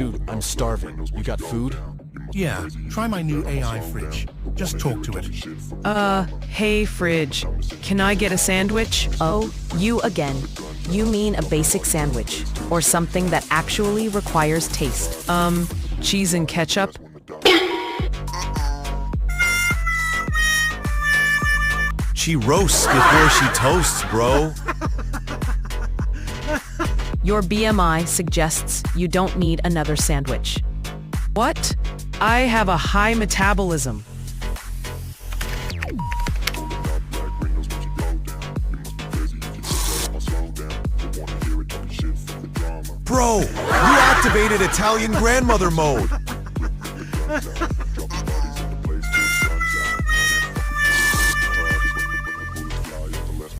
Dude, I'm starving. You got food? Yeah, try my new AI fridge. Just talk to it. Hey fridge, can I get a sandwich? Oh, you again. You mean a basic sandwich, or something that actually requires taste. Cheese and ketchup? She roasts before she toasts, bro. Your BMI suggests you don't need another sandwich. What? I have a high metabolism. Bro, you activated Italian grandmother mode.